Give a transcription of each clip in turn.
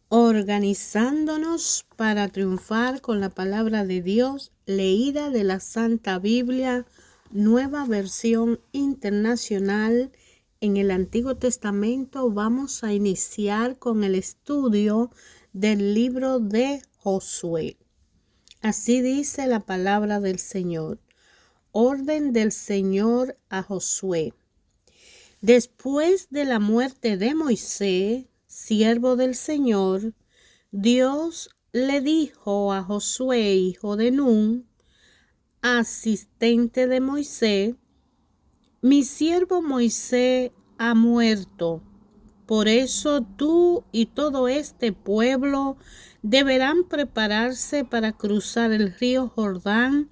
Organizándonos para triunfar con la palabra de Dios, leída de la Santa Biblia, nueva versión internacional. En el Antiguo Testamento vamos a iniciar con el estudio del libro de Josué. Así dice la palabra del Señor. Orden del Señor a Josué. Después de la muerte de Moisés, siervo del Señor, Dios le dijo a Josué, hijo de Nun, asistente de Moisés: mi siervo Moisés ha muerto. Por eso tú y todo este pueblo deberán prepararse para cruzar el río Jordán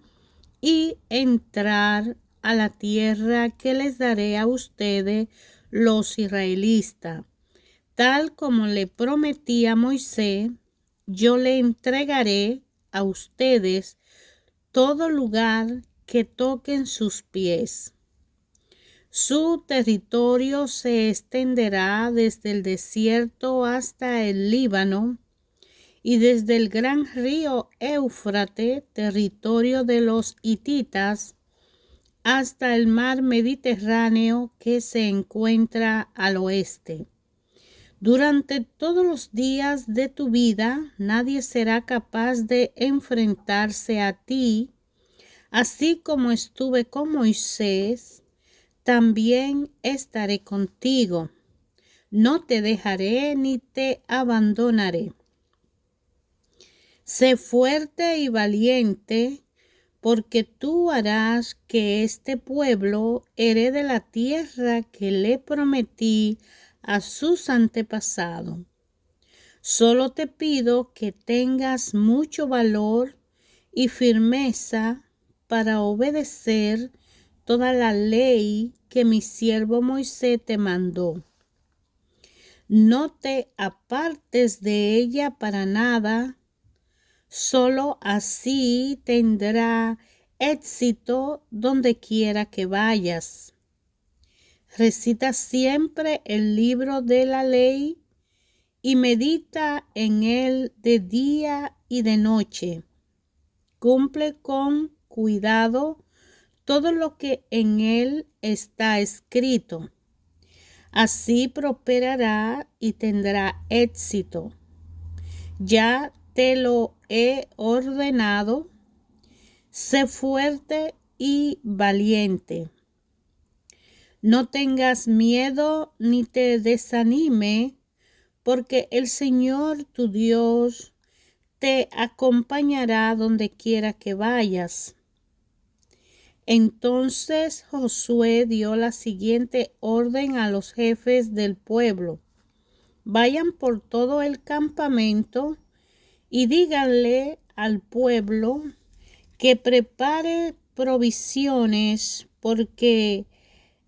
y entrar a la tierra que les daré a ustedes, los israelitas. Tal como le prometí a Moisés, yo le entregaré a ustedes todo lugar que toquen sus pies. Su territorio se extenderá desde el desierto hasta el Líbano y desde el gran río Éufrates, territorio de los hititas, hasta el mar Mediterráneo que se encuentra al oeste. Durante todos los días de tu vida, nadie será capaz de enfrentarse a ti. Así como estuve con Moisés, también estaré contigo. No te dejaré ni te abandonaré. Sé fuerte y valiente, porque tú harás que este pueblo herede la tierra que le prometí a sus antepasados. Solo te pido que tengas mucho valor y firmeza para obedecer toda la ley que mi siervo Moisés te mandó. No te apartes de ella para nada, solo así tendrá éxito donde quiera que vayas. Recita siempre el libro de la ley y medita en él de día y de noche. Cumple con cuidado todo lo que en él está escrito. Así prosperará y tendrá éxito. Ya te lo he ordenado. Sé fuerte y valiente. No tengas miedo ni te desanime, porque el Señor tu Dios te acompañará donde quiera que vayas. Entonces Josué dio la siguiente orden a los jefes del pueblo: vayan por todo el campamento y díganle al pueblo que prepare provisiones, porque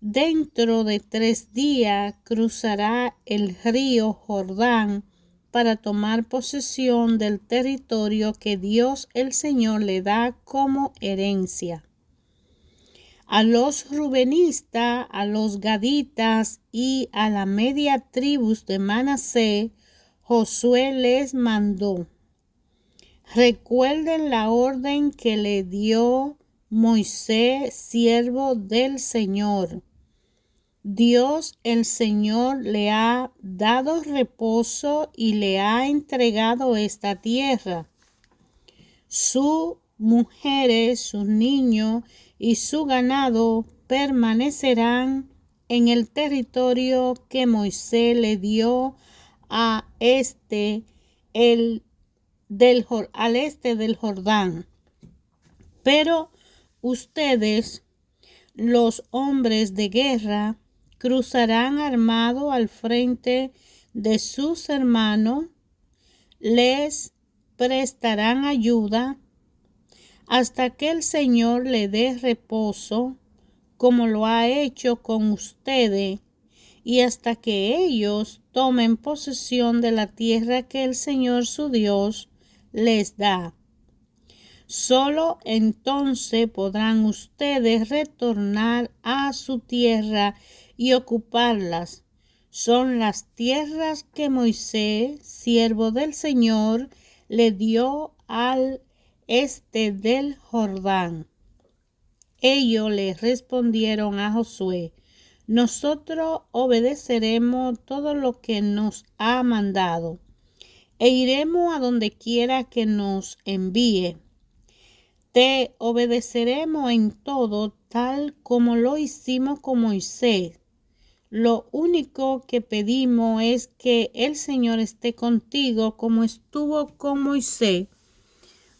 dentro de 3 días cruzará el río Jordán para tomar posesión del territorio que Dios el Señor le da como herencia. A los rubenistas, a los gaditas y a la media tribu de Manasés, Josué les mandó: recuerden la orden que le dio Moisés, siervo del Señor. Dios el Señor le ha dado reposo y le ha entregado esta tierra. Sus mujeres, sus niños y su ganado permanecerán en el territorio que Moisés le dio al este del Jordán. Pero ustedes, los hombres de guerra, cruzarán armados al frente de sus hermanos, les prestarán ayuda hasta que el Señor le dé reposo, como lo ha hecho con ustedes, y hasta que ellos tomen posesión de la tierra que el Señor su Dios les da. Solo entonces podrán ustedes retornar a su tierra y ocuparlas. son las tierras que Moisés, siervo del Señor, le dio al este del Jordán. Ellos le respondieron a Josué: nosotros obedeceremos todo lo que nos ha mandado, e iremos a donde quiera que nos envíe. Te obedeceremos en todo, tal como lo hicimos con Moisés. Lo único que pedimos es que el Señor esté contigo como estuvo con Moisés.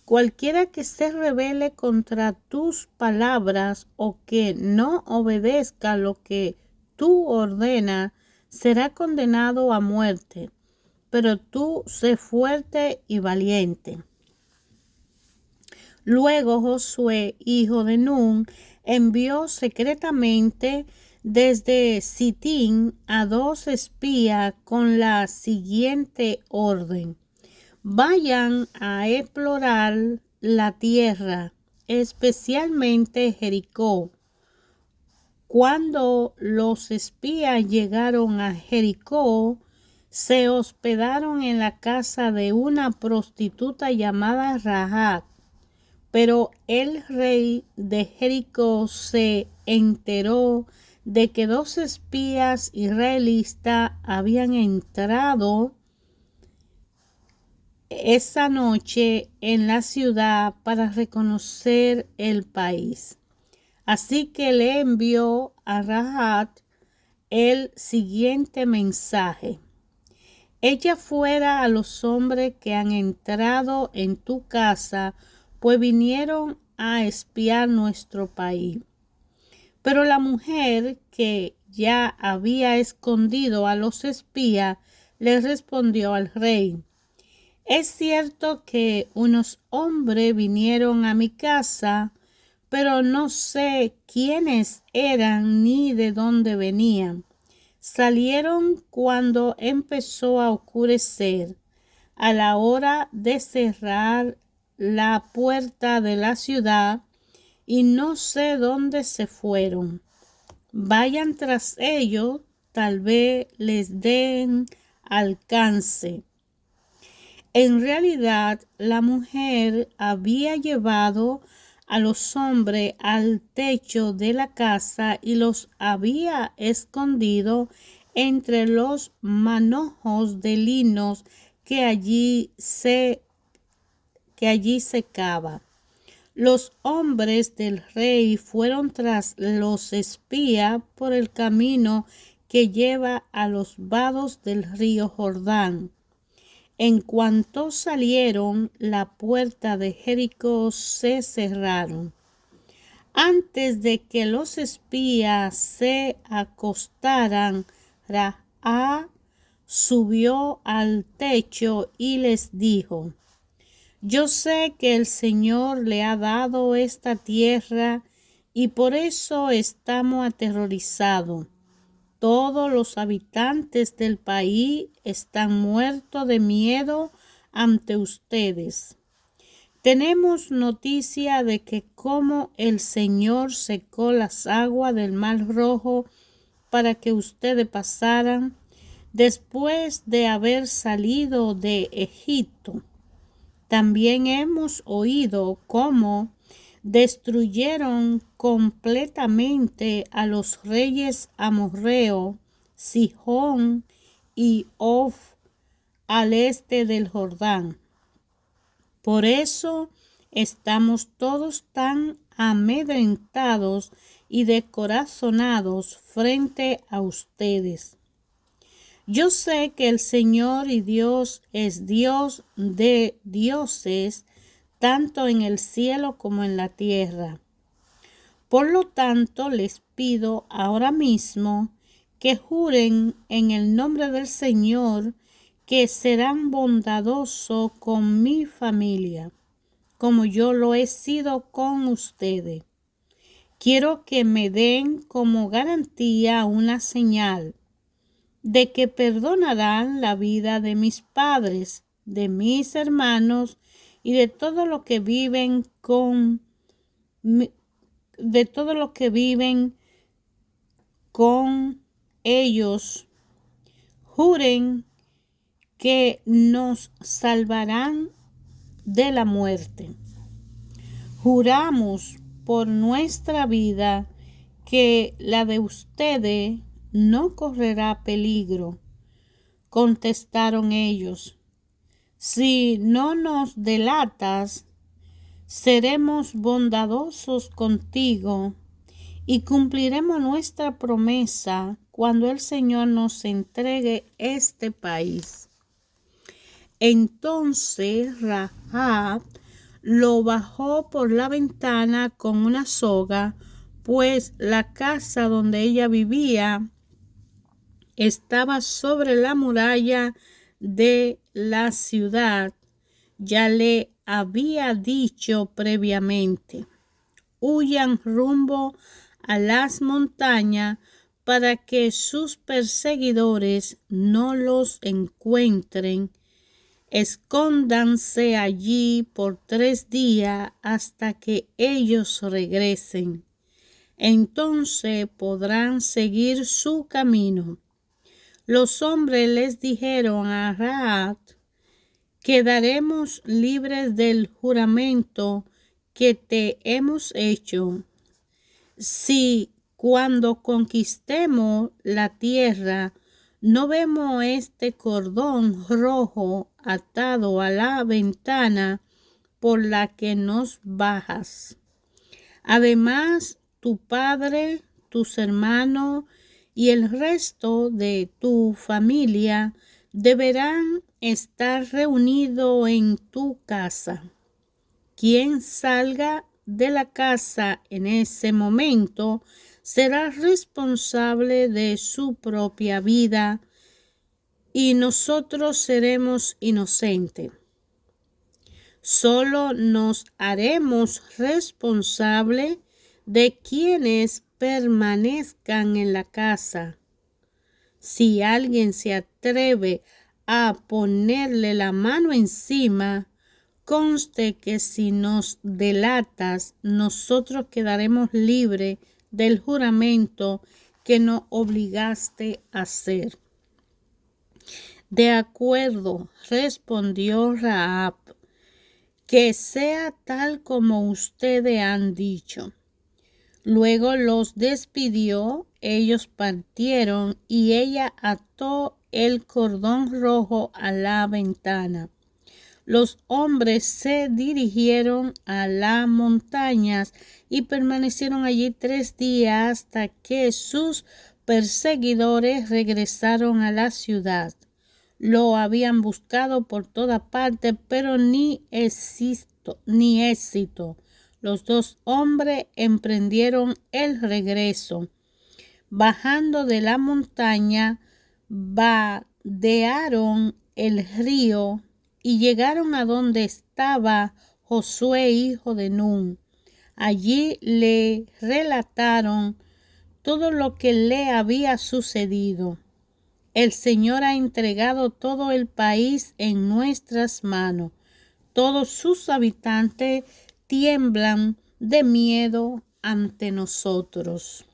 Cualquiera que se rebele contra tus palabras o que no obedezca lo que tú ordenas, será condenado a muerte. Pero tú sé fuerte y valiente. Luego Josué, hijo de Nun, envió secretamente desde Sitín a 2 espías con la siguiente orden: vayan a explorar la tierra, especialmente Jericó. Cuando los espías llegaron a Jericó, se hospedaron en la casa de una prostituta llamada Rahab. Pero el rey de Jericó se enteró de que 2 espías israelitas habían entrado esa noche en la ciudad para reconocer el país. Así que le envió a Rahab el siguiente mensaje: echa fuera a los hombres que han entrado en tu casa, pues vinieron a espiar nuestro país. Pero la mujer que ya había escondido a los espías le respondió al rey: es cierto que unos hombres vinieron a mi casa, pero no sé quiénes eran ni de dónde venían. Salieron cuando empezó a oscurecer, a la hora de cerrar la puerta de la ciudad, y no sé dónde se fueron. Vayan tras ellos, tal vez les den alcance. En realidad, la mujer había llevado a los hombres al techo de la casa y los había escondido entre los manojos de linos que allí secaba. Los hombres del rey fueron tras los espías por el camino que lleva a los vados del río Jordán. En cuanto salieron, la puerta de Jericó se cerraron. Antes de que los espías se acostaran, Rahab subió al techo y les dijo: yo sé que el Señor le ha dado esta tierra y por eso estamos aterrorizados. Todos los habitantes del país están muertos de miedo ante ustedes. Tenemos noticia de que como el Señor secó las aguas del Mar Rojo para que ustedes pasaran después de haber salido de Egipto. También hemos oído cómo destruyeron completamente a los reyes amorreos, Sihón y Og, al este del Jordán. Por eso estamos todos tan amedrentados y descorazonados frente a ustedes. Yo sé que el Señor y Dios es Dios de dioses, tanto en el cielo como en la tierra. Por lo tanto, les pido ahora mismo que juren en el nombre del Señor que serán bondadosos con mi familia, como yo lo he sido con ustedes. Quiero que me den como garantía una señal de que perdonarán la vida de mis padres, de mis hermanos y de todos los que viven con ellos juren que nos salvarán de la muerte. Juramos por nuestra vida que la de ustedes no correrá peligro. Contestaron ellos: si no nos delatas, seremos bondadosos contigo y cumpliremos nuestra promesa cuando el Señor nos entregue este país. Entonces Rahab lo bajó por la ventana con una soga, pues la casa donde ella vivía estaba sobre la muralla de la ciudad. Ya le había dicho previamente: huyan rumbo a las montañas para que sus perseguidores no los encuentren. Escóndanse allí por 3 días hasta que ellos regresen. Entonces podrán seguir su camino. Los hombres les dijeron a Rahab: quedaremos libres del juramento que te hemos hecho. Si cuando conquistemos la tierra no vemos este cordón rojo atado a la ventana por la que nos bajas. Además, tu padre, tus hermanos y el resto de tu familia deberán estar reunidos en tu casa. Quien salga de la casa en ese momento será responsable de su propia vida y nosotros seremos inocentes. Solo nos haremos responsables de quienes permanezcan en la casa. Si alguien se atreve a ponerle la mano encima, conste que si nos delatas, nosotros quedaremos libres del juramento que nos obligaste a hacer. De acuerdo, respondió Rahab, que sea tal como ustedes han dicho. Luego los despidió, ellos partieron y ella ató el cordón rojo a la ventana. Los hombres se dirigieron a las montañas y permanecieron allí 3 días hasta que sus perseguidores regresaron a la ciudad. Lo habían buscado por toda parte, pero ni éxito. Los 2 hombres emprendieron el regreso. Bajando de la montaña, vadearon el río y llegaron a donde estaba Josué, hijo de Nun. Allí le relataron todo lo que le había sucedido. El Señor ha entregado todo el país en nuestras manos. Todos sus habitantes tiemblan de miedo ante nosotros.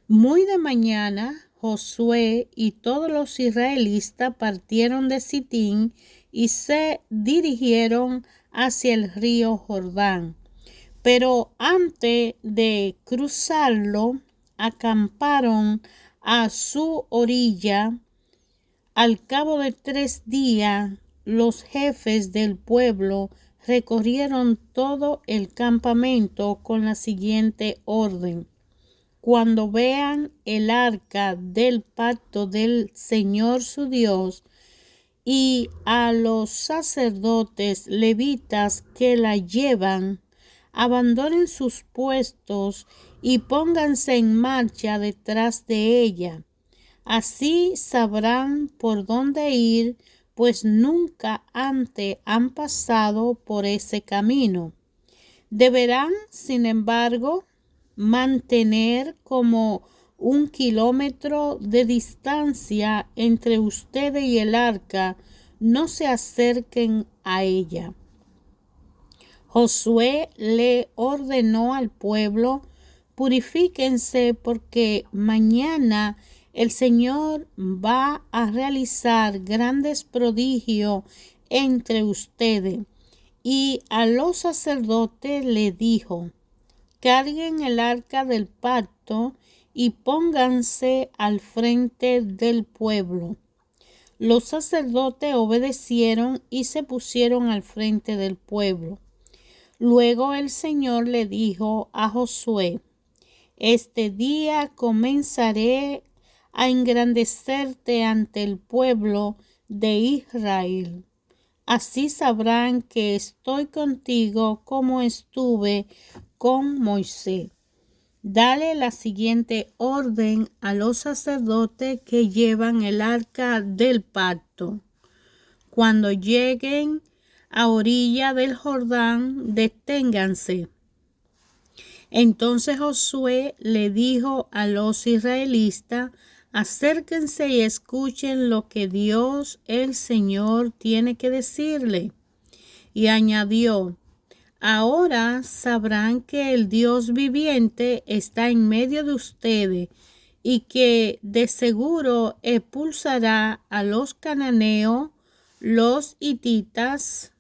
Muy de mañana, Josué y todos los israelitas partieron de Sitín y se dirigieron hacia el río Jordán. Pero antes de cruzarlo, acamparon a su orilla. Al cabo de 3 días, los jefes del pueblo recorrieron todo el campamento con la siguiente orden: cuando vean el arca del pacto del Señor su Dios y a los sacerdotes levitas que la llevan, abandonen sus puestos y pónganse en marcha detrás de ella. Así sabrán por dónde ir, pues nunca antes han pasado por ese camino. Deberán, sin embargo, mantener como 1 kilómetro de distancia entre ustedes y el arca. No se acerquen a ella. Josué le ordenó al pueblo: purifíquense, porque mañana El Señor va a realizar grandes prodigios entre ustedes. Y a los sacerdotes le dijo: carguen el arca del pacto y pónganse al frente del pueblo. Los sacerdotes obedecieron y se pusieron al frente del pueblo. Luego el Señor le dijo a Josué: este día comenzaré a engrandecerte ante el pueblo de Israel. Así sabrán que estoy contigo como estuve con Moisés. Dale la siguiente orden a los sacerdotes que llevan el arca del pacto. Cuando lleguen a orilla del Jordán, deténganse. Entonces Josué le dijo a los israelitas: acérquense y escuchen lo que Dios el Señor tiene que decirle. Y añadió: ahora sabrán que el Dios viviente está en medio de ustedes y que de seguro expulsará a los cananeos, los hititas,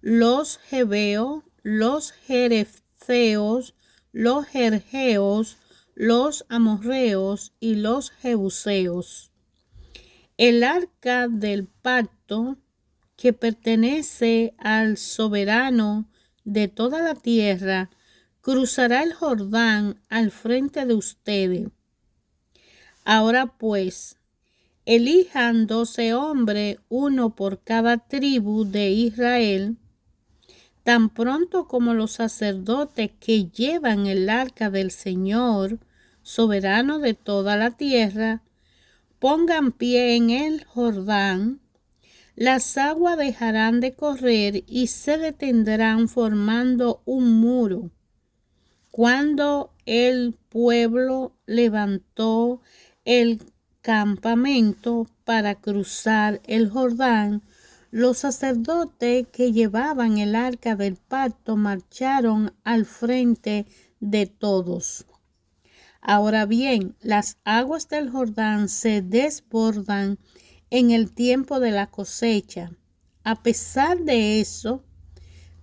los jebeos, los jerezeos, los jerjeos, los amorreos y los jebuseos. El arca del pacto, que pertenece al soberano de toda la tierra, cruzará el Jordán al frente de ustedes. Ahora pues, elijan 12 hombres, uno por cada tribu de Israel. Tan pronto como los sacerdotes que llevan el arca del Señor, soberano de toda la tierra, pongan pie en el Jordán, las aguas dejarán de correr y se detendrán formando un muro. Cuando el pueblo levantó el campamento para cruzar el Jordán, los sacerdotes que llevaban el arca del pacto marcharon al frente de todos. Ahora bien, las aguas del Jordán se desbordan en el tiempo de la cosecha. A pesar de eso,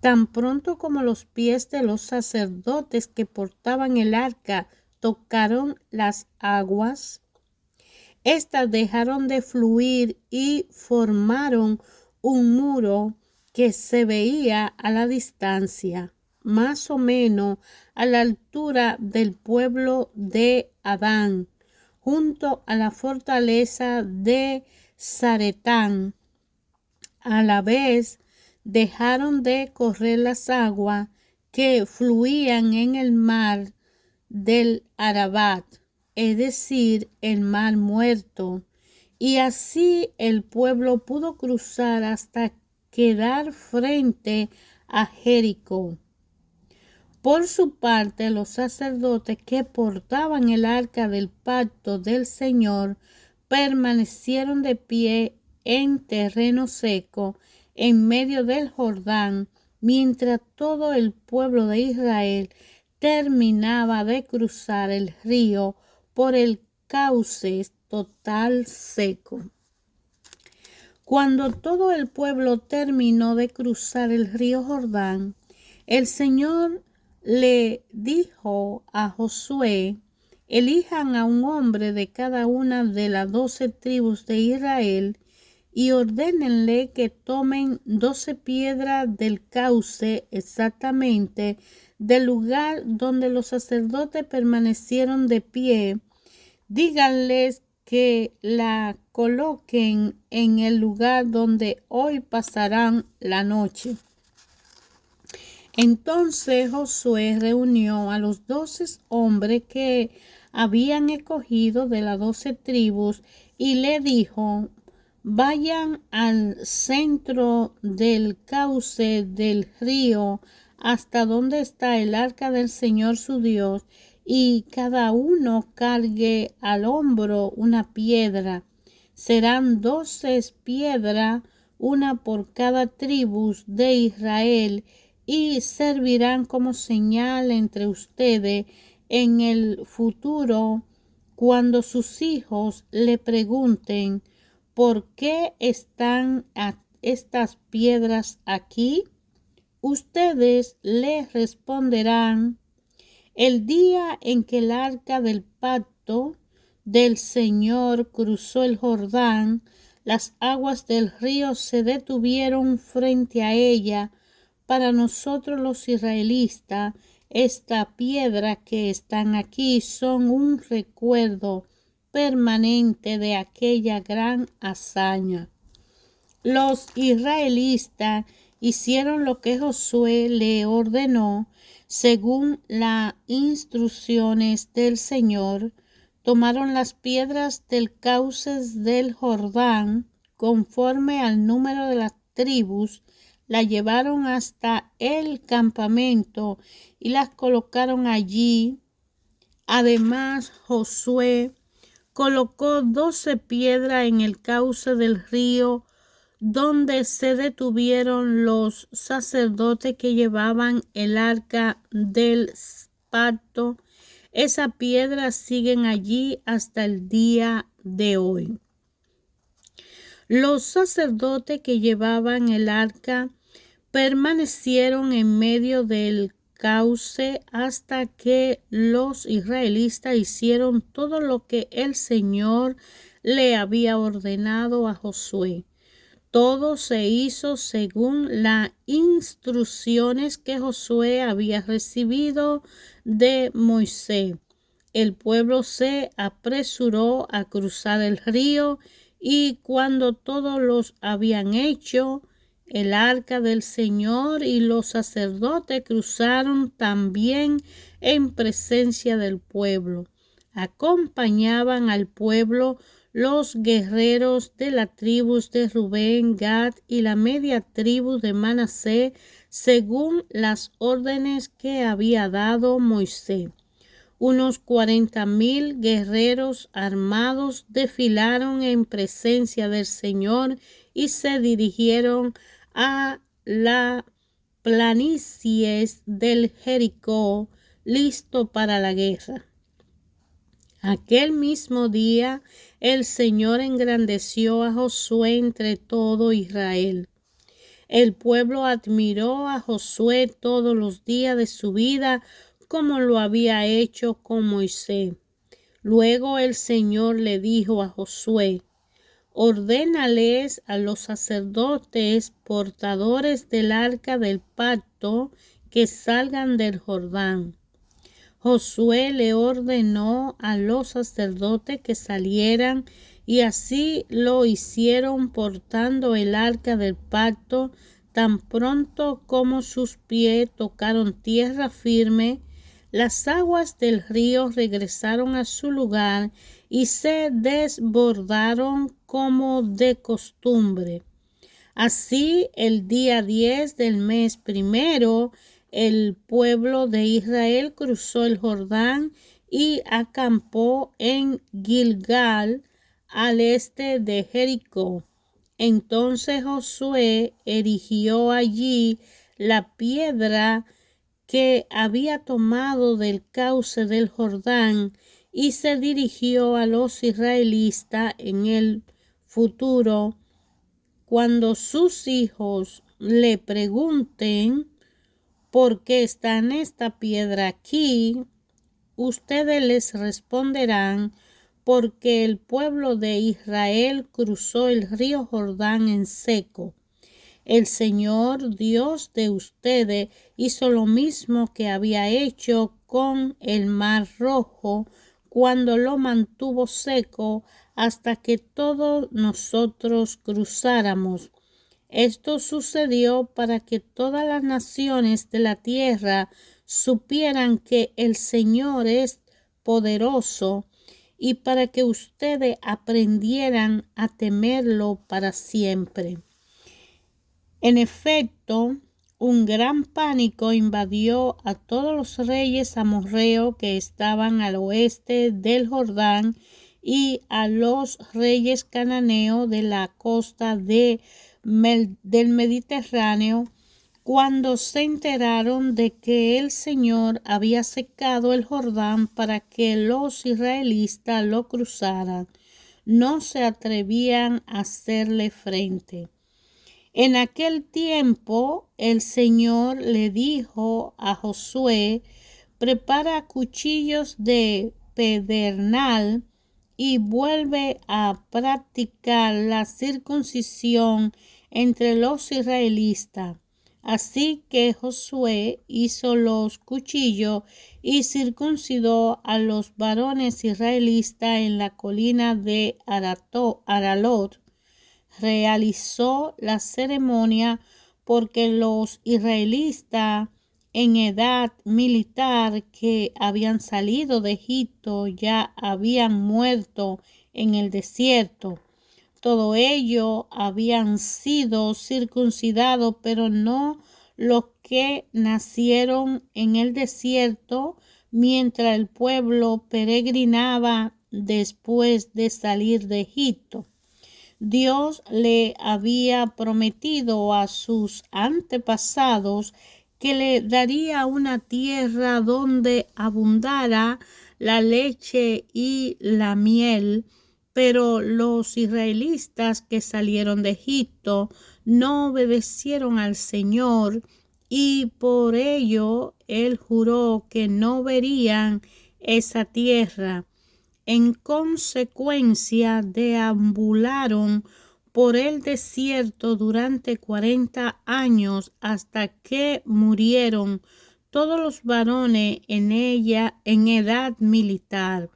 tan pronto como los pies de los sacerdotes que portaban el arca tocaron las aguas, éstas dejaron de fluir y formaron un muro que se veía a la distancia, más o menos a la altura del pueblo de Adán, junto a la fortaleza de Zaretán. A la vez dejaron de correr las aguas que fluían en el mar del Arabat, es decir, el mar muerto, y así el pueblo pudo cruzar hasta quedar frente a Jericó. Por su parte, los sacerdotes que portaban el arca del pacto del Señor permanecieron de pie en terreno seco en medio del Jordán, mientras todo el pueblo de Israel terminaba de cruzar el río por el cauce total seco. Cuando todo el pueblo terminó de cruzar el río Jordán, el Señor le dijo a Josué: elijan a un hombre de cada una de las 12 tribus de Israel y ordénenle que tomen 12 piedras del cauce, exactamente del lugar donde los sacerdotes permanecieron de pie. Díganles que la coloquen en el lugar donde hoy pasarán la noche. Entonces Josué reunió a los 12 hombres que habían escogido de las 12 tribus y le dijo: vayan al centro del cauce del río hasta donde está el arca del Señor su Dios, y cada uno cargue al hombro una piedra. Serán 12 piedras, una por cada tribu de Israel, y servirán como señal entre ustedes en el futuro Cuando sus hijos le pregunten ¿por qué están estas piedras aquí? Ustedes les responderán: el día en que el arca del pacto del Señor cruzó el Jordán, las aguas del río se detuvieron frente a ella. Para nosotros los israelitas, esta piedra que están aquí son un recuerdo permanente de aquella gran hazaña. Los israelitas hicieron lo que Josué le ordenó según las instrucciones del Señor. Tomaron las piedras del cauce del Jordán conforme al número de las tribus, la llevaron hasta el campamento y las colocaron allí. Además, Josué colocó 12 piedras en el cauce del río donde se detuvieron los sacerdotes que llevaban el arca del pacto. Esas piedras siguen allí hasta el día de hoy. Los sacerdotes que llevaban el arca permanecieron en medio del cauce hasta que los israelitas hicieron todo lo que el Señor le había ordenado a Josué. Todo se hizo según las instrucciones que Josué había recibido de Moisés. El pueblo se apresuró a cruzar el río y cuando todos los habían hecho, el arca del Señor y los sacerdotes cruzaron también en presencia del pueblo. Acompañaban al pueblo los guerreros de las tribus de Rubén, Gad y la media tribu de Manasés, según las órdenes que había dado Moisés. Unos 40,000 guerreros armados desfilaron en presencia del Señor y se dirigieron a la planicie del Jericó, listo para la guerra. Aquel mismo día el Señor engrandeció a Josué entre todo Israel. El pueblo admiró a Josué todos los días de su vida, como lo había hecho con Moisés. Luego el Señor le dijo a Josué: ordénales a los sacerdotes portadores del arca del pacto que salgan del Jordán. Josué le ordenó a los sacerdotes que salieran, y así lo hicieron portando el arca del pacto. Tan pronto como sus pies tocaron tierra firme, las aguas del río regresaron a su lugar y se desbordaron como de costumbre. Así, el día 10 del mes primero, el pueblo de Israel cruzó el Jordán y acampó en Gilgal, al este de Jericó. Entonces Josué erigió allí la piedra que había tomado del cauce del Jordán y se dirigió a los israelitas en el futuro. Cuando sus hijos le pregunten ¿por qué está esta piedra aquí?, ustedes les responderán: porque el pueblo de Israel cruzó el río Jordán en seco. El Señor Dios de ustedes hizo lo mismo que había hecho con el Mar Rojo cuando lo mantuvo seco hasta que todos nosotros cruzáramos. Esto sucedió para que todas las naciones de la tierra supieran que el Señor es poderoso y para que ustedes aprendieran a temerlo para siempre. En efecto, un gran pánico invadió a todos los reyes amorreos que estaban al oeste del Jordán y a los reyes cananeos de la costa del Mediterráneo. cuando se enteraron de que el Señor había secado el Jordán para que los israelitas lo cruzaran, no se atrevían a hacerle frente. En aquel tiempo el Señor le dijo a Josué: prepara cuchillos de pedernal y vuelve a practicar la circuncisión entre los israelitas. Así que Josué hizo los cuchillos y circuncidó a los varones israelitas en la colina de Aralot. Realizó la ceremonia porque los israelitas en edad militar que habían salido de Egipto ya habían muerto en el desierto. Todo ello habían sido circuncidados, pero no los que nacieron en el desierto mientras el pueblo peregrinaba después de salir de Egipto. Dios le había prometido a sus antepasados que le daría una tierra donde abundara la leche y la miel, pero los israelitas que salieron de Egipto no obedecieron al Señor y por ello Él juró que no verían esa tierra. En consecuencia, deambularon por el desierto durante 40 años hasta que murieron todos los varones en ella en edad militar.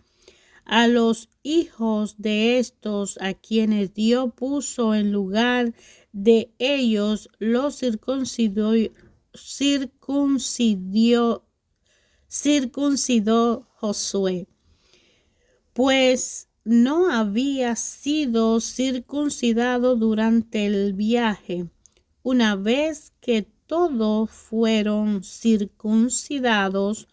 A los hijos de estos, a quienes Dios puso en lugar de ellos, los circuncidó Josué, pues no había sido circuncidado durante el viaje. Una vez que todos fueron circuncidados,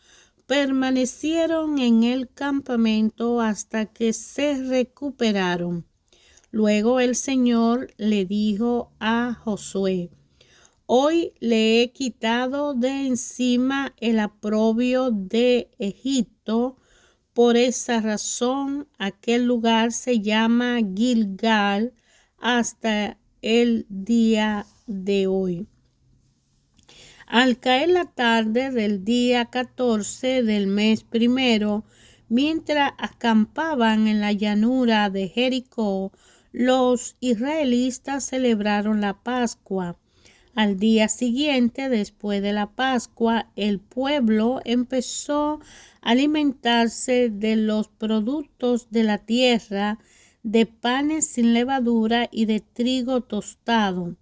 permanecieron en el campamento hasta que se recuperaron. Luego el Señor le dijo a Josué: hoy le he quitado de encima el oprobio de Egipto. Por esa razón, aquel lugar se llama Gilgal hasta el día de hoy. Al caer la tarde del día 14 del mes primero, mientras acampaban en la llanura de Jericó, los israelitas celebraron la Pascua. Al día siguiente, después de la Pascua, el pueblo empezó a alimentarse de los productos de la tierra, de panes sin levadura y de trigo tostado.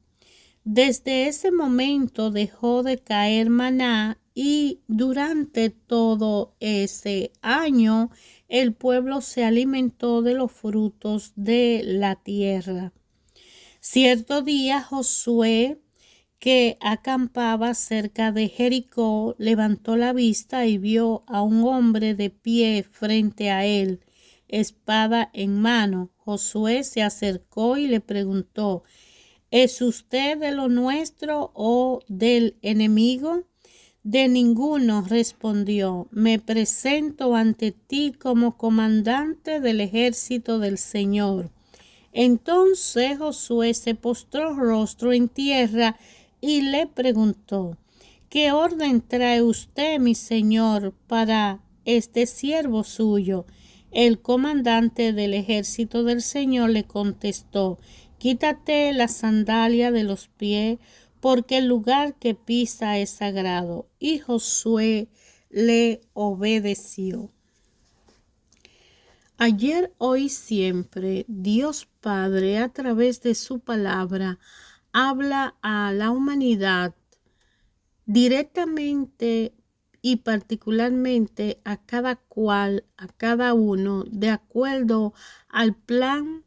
Desde ese momento dejó de caer maná y durante todo ese año el pueblo se alimentó de los frutos de la tierra. Cierto día Josué, que acampaba cerca de Jericó, levantó la vista y vio a un hombre de pie frente a él, espada en mano. Josué se acercó y le preguntó: ¿es usted de lo nuestro o del enemigo? De ninguno, respondió. Me presento ante ti como comandante del ejército del Señor. Entonces Josué se postró rostro en tierra y le preguntó: ¿qué orden trae usted, mi señor, para este siervo suyo? El comandante del ejército del Señor le contestó: quítate la sandalia de los pies, porque el lugar que pisa es sagrado. Y Josué le obedeció. Ayer, hoy, siempre, Dios Padre, a través de su palabra, habla a la humanidad directamente y particularmente a cada cual, a cada uno, de acuerdo al plan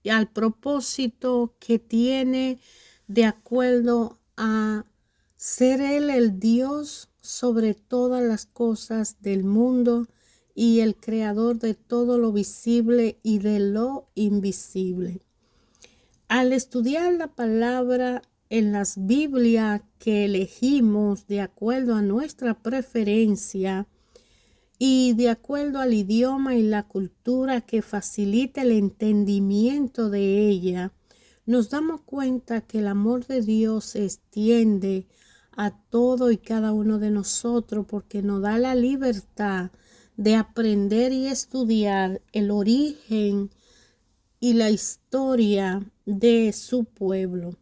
y al propósito que tiene, de acuerdo a ser Él el Dios sobre todas las cosas del mundo y el creador de todo lo visible y de lo invisible. Al estudiar la palabra en las Biblias que elegimos de acuerdo a nuestra preferencia y de acuerdo al idioma y la cultura que facilita el entendimiento de ella, nos damos cuenta que el amor de Dios se extiende a todo y cada uno de nosotros porque nos da la libertad de aprender y estudiar el origen y la historia de su pueblo.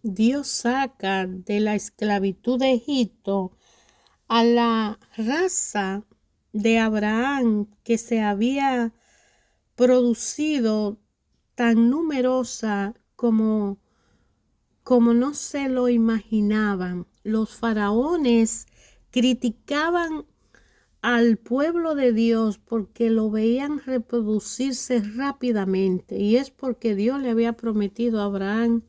Dios saca de la esclavitud de Egipto a la raza de Abraham que se había producido tan numerosa como no se lo imaginaban. Los faraones criticaban al pueblo de Dios porque lo veían reproducirse rápidamente, y es porque Dios le había prometido a Abraham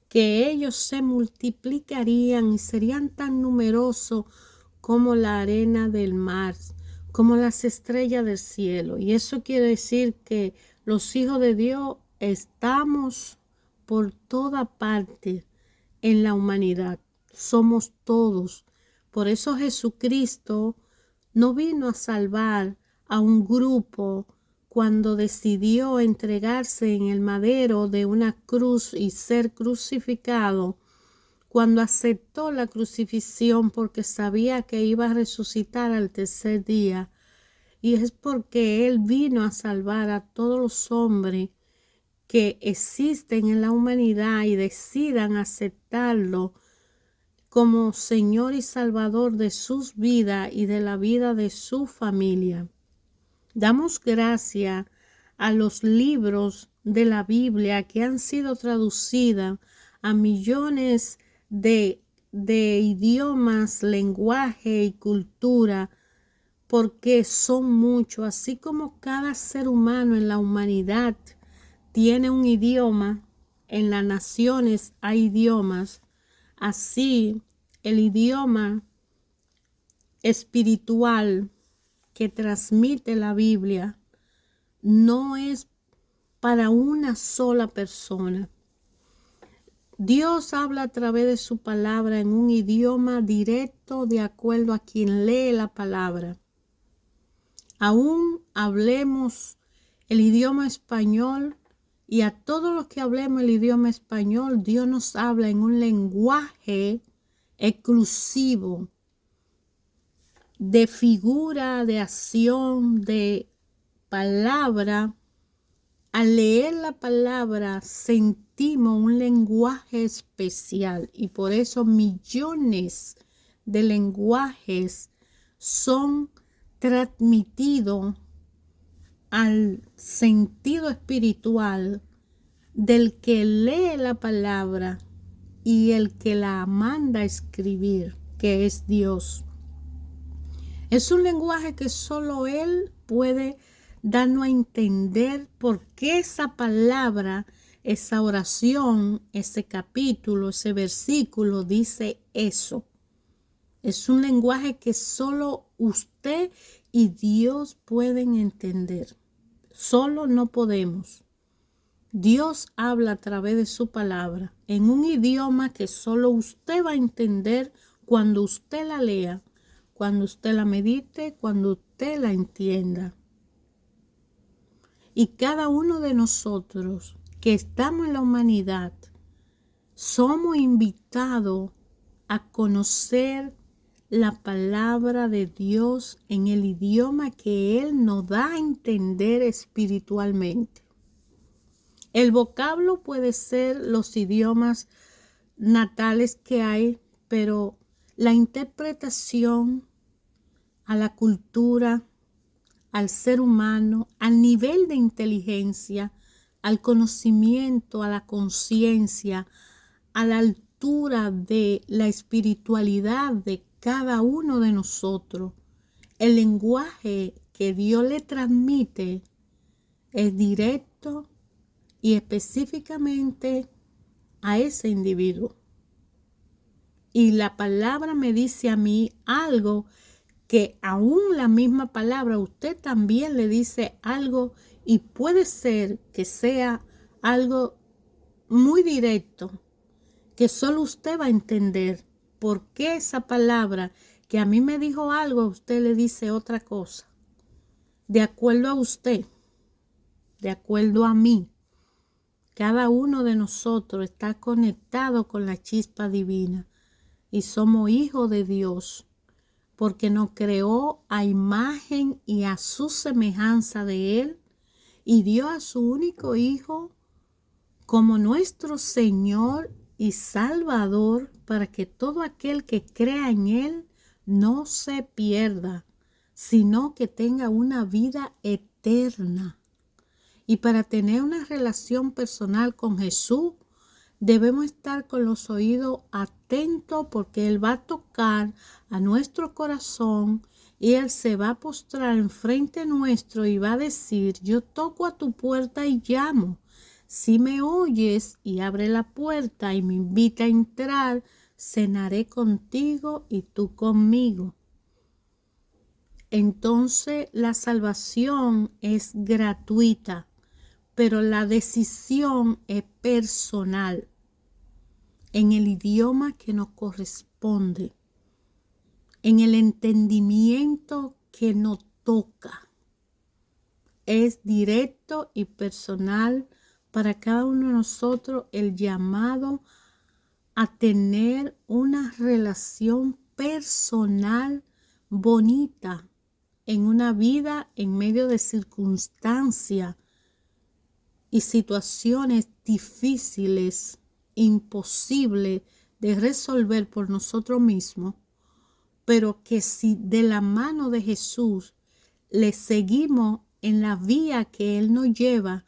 que ellos se multiplicarían y serían tan numerosos como la arena del mar, como las estrellas del cielo. Y eso quiere decir que los hijos de Dios estamos por toda parte en la humanidad. Somos todos. Por eso Jesucristo no vino a salvar a un grupo cuando decidió entregarse en el madero de una cruz y ser crucificado, cuando aceptó la crucifixión porque sabía que iba a resucitar al tercer día. Y es porque Él vino a salvar a todos los hombres que existen en la humanidad y decidan aceptarlo como Señor y Salvador de sus vidas y de la vida de su familia. Damos gracias a los libros de la Biblia que han sido traducidas a millones de idiomas, lenguaje y cultura, porque son muchos, así como cada ser humano en la humanidad tiene un idioma, en las naciones hay idiomas, así el idioma espiritual que transmite la Biblia no es para una sola persona. Dios habla a través de su palabra en un idioma directo de acuerdo a quien lee la palabra. Aún hablemos el idioma español, y a todos los que hablemos el idioma español, Dios nos habla en un lenguaje exclusivo de figura, de acción, de palabra. Al leer la palabra sentimos un lenguaje especial, y por eso millones de lenguajes son transmitidos al sentido espiritual del que lee la palabra y el que la manda a escribir, que es Dios. Es un lenguaje que solo Él puede darnos a entender por qué esa palabra, esa oración, ese capítulo, ese versículo dice eso. Es un lenguaje que solo usted y Dios pueden entender. Solo no podemos. Dios habla a través de su palabra en un idioma que solo usted va a entender cuando usted la lea, cuando usted la medite, cuando usted la entienda. Y cada uno de nosotros que estamos en la humanidad somos invitados a conocer la palabra de Dios en el idioma que Él nos da a entender espiritualmente. El vocablo puede ser los idiomas natales que hay, pero la interpretación a la cultura, al ser humano, al nivel de inteligencia, al conocimiento, a la conciencia, a la altura de la espiritualidad de cada uno de nosotros. El lenguaje que Dios le transmite es directo y específicamente a ese individuo. Y la palabra me dice a mí algo que aún la misma palabra usted también le dice algo, y puede ser que sea algo muy directo, que solo usted va a entender por qué esa palabra que a mí me dijo algo, a usted le dice otra cosa. De acuerdo a usted, de acuerdo a mí, cada uno de nosotros está conectado con la chispa divina y somos hijos de Dios porque nos creó a imagen y a su semejanza de Él y dio a su único Hijo como nuestro Señor y Salvador para que todo aquel que crea en Él no se pierda, sino que tenga una vida eterna. Y para tener una relación personal con Jesús, debemos estar con los oídos atentos porque Él va a tocar a nuestro corazón y Él se va a postrar enfrente nuestro y va a decir, yo toco a tu puerta y llamo. Si me oyes y abre la puerta y me invita a entrar, cenaré contigo y tú conmigo. Entonces la salvación es gratuita, pero la decisión es personal, en el idioma que nos corresponde, en el entendimiento que nos toca. Es directo y personal para cada uno de nosotros el llamado a tener una relación personal bonita en una vida en medio de circunstancias y situaciones difíciles, imposibles de resolver por nosotros mismos, pero que si de la mano de Jesús le seguimos en la vía que Él nos lleva,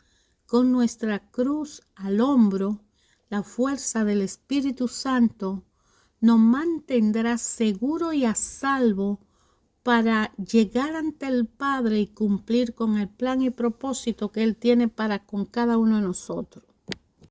con nuestra cruz al hombro, la fuerza del Espíritu Santo nos mantendrá seguro y a salvo para llegar ante el Padre y cumplir con el plan y propósito que Él tiene para con cada uno de nosotros.